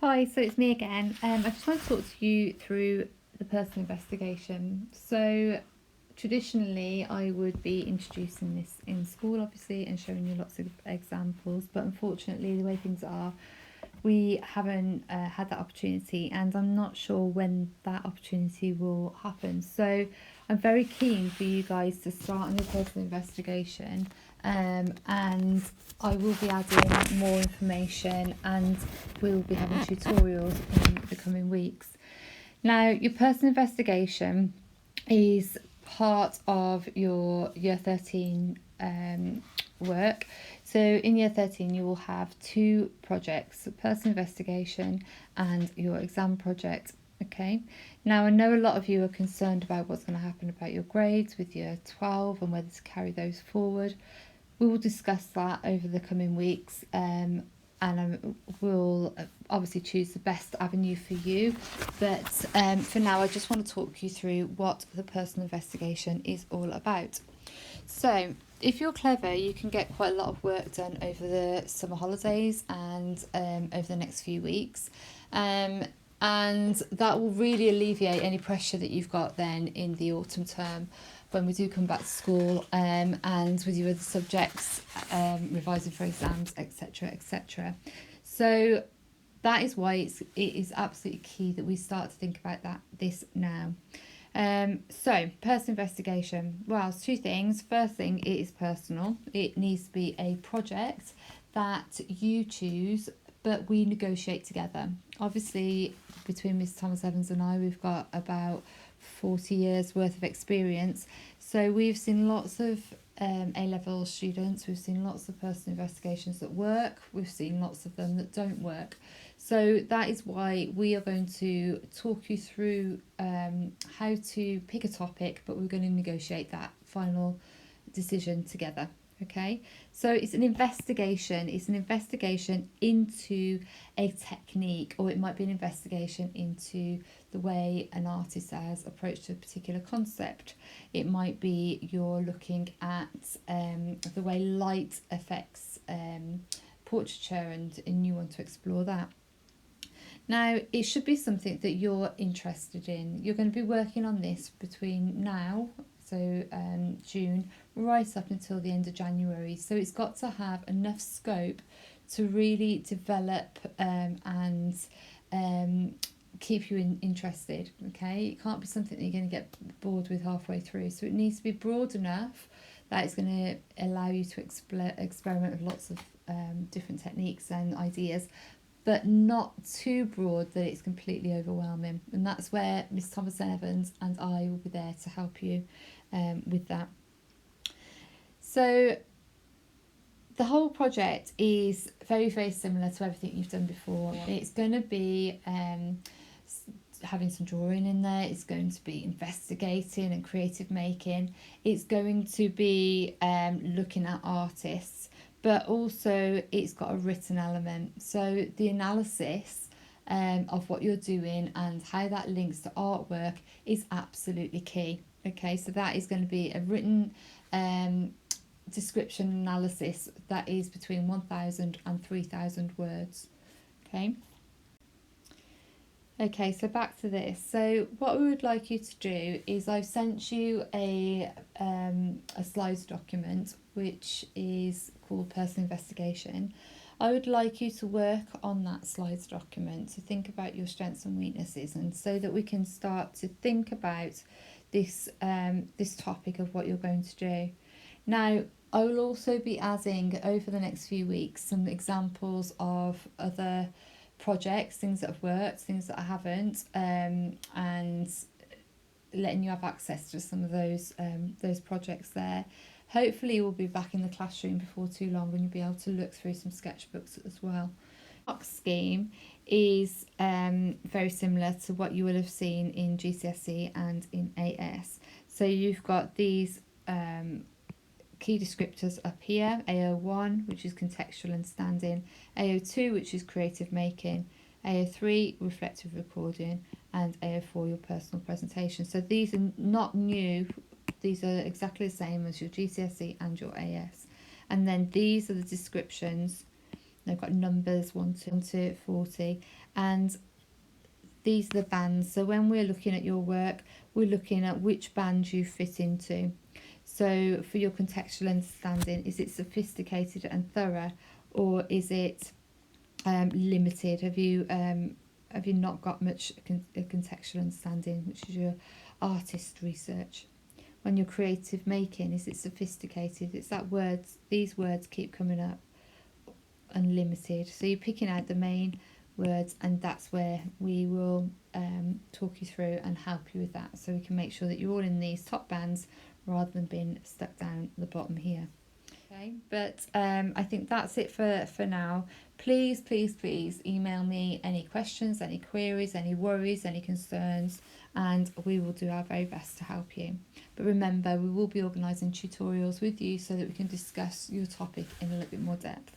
Hi, so it's me again. I just want to talk to you through the personal investigation. So, traditionally, I would be introducing this in school, obviously, and showing you lots of examples. But unfortunately, the way things are, we haven't had that opportunity, and I'm not sure when that opportunity will happen. So, I'm very keen for you guys to start on your personal investigation, and I will be adding more information, and we'll be having tutorials in the coming weeks. Now, your personal investigation is part of your year 13 work. So in year 13 you will have two projects, personal investigation and your exam project. Okay, now I know a lot of you are concerned about what's going to happen about your grades with year 12 and whether to carry those forward. We will discuss that over the coming weeks, and we'll obviously choose the best avenue for you. But for now, I just want to talk you through what the personal investigation is all about. So, if you're clever, you can get quite a lot of work done over the summer holidays and over the next few weeks. And that will really alleviate any pressure that you've got then in the autumn term when we do come back to school, and with your other subjects, revising for exams, etc., etc. So that is why it is absolutely key that we start to think about this now. So personal investigation. Well, it's two things. First thing, it is personal. It needs to be a project that you choose, but we negotiate together. Obviously, between Miss Thomas Evans and I, we've got about 40 years worth of experience. So we've seen lots of A-level students, we've seen lots of personal investigations that work, we've seen lots of them that don't work. So that is why we are going to talk you through how to pick a topic, but we're going to negotiate that final decision together. Okay, so it's an investigation. It's an investigation into a technique, or it might be an investigation into the way an artist has approached a particular concept. It might be you're looking at the way light affects portraiture, and you want to explore that. Now, it should be something that you're interested in. You're going to be working on this between now, so June, right up until the end of January. So it's got to have enough scope to really develop and keep you interested. Okay, it can't be something that you're going to get bored with halfway through. So it needs to be broad enough that it's going to allow you to experiment with lots of different techniques and ideas, but not too broad that it's completely overwhelming. And that's where Miss Thomas Evans and I will be there to help you with that. So the whole project is very, very similar to everything you've done before. Yeah. It's going to be having some drawing in there. It's going to be investigating and creative making. It's going to be looking at artists, but also it's got a written element. So the analysis of what you're doing and how that links to artwork is absolutely key. Okay, so that is going to be a written description analysis that is between 1,000 and 3,000 words. Okay, so back to this. So what we would like you to do is I've sent you a slides document which is called Personal Investigation. I would like you to work on that slides document to think about your strengths and weaknesses, and so that we can start to think about this topic of what you're going to do. Now, I will also be adding over the next few weeks some examples of other projects, things that have worked, things that I haven't, and letting you have access to some of those projects there. Hopefully we'll be back in the classroom before too long, and you'll be able to look through some sketchbooks as well. The scheme is very similar to what you will have seen in GCSE and in AS. So you've got these key descriptors up here: AO1, which is contextual understanding; AO2, which is creative making; AO3, reflective recording; and AO4, your personal presentation. So these are not new, these are exactly the same as your GCSE and your AS. And then these are the descriptions they've got numbers 1 to 40, and these are the bands. So when we're looking at your work, we're looking at which band you fit into. So for your contextual understanding, is it sophisticated and thorough, or is it limited? Have you not got much contextual understanding, which is your artist research? When you're creative making, is it sophisticated? It's that words, these words keep coming up. Unlimited. So you're picking out the main words, and that's where we will talk you through and help you with that, so we can make sure that you're all in these top bands rather than being stuck down the bottom here. Okay, but I think that's it for now. Please, please, please email me any questions, any queries, any worries, any concerns, and we will do our very best to help you. But remember, we will be organising tutorials with you so that we can discuss your topic in a little bit more depth.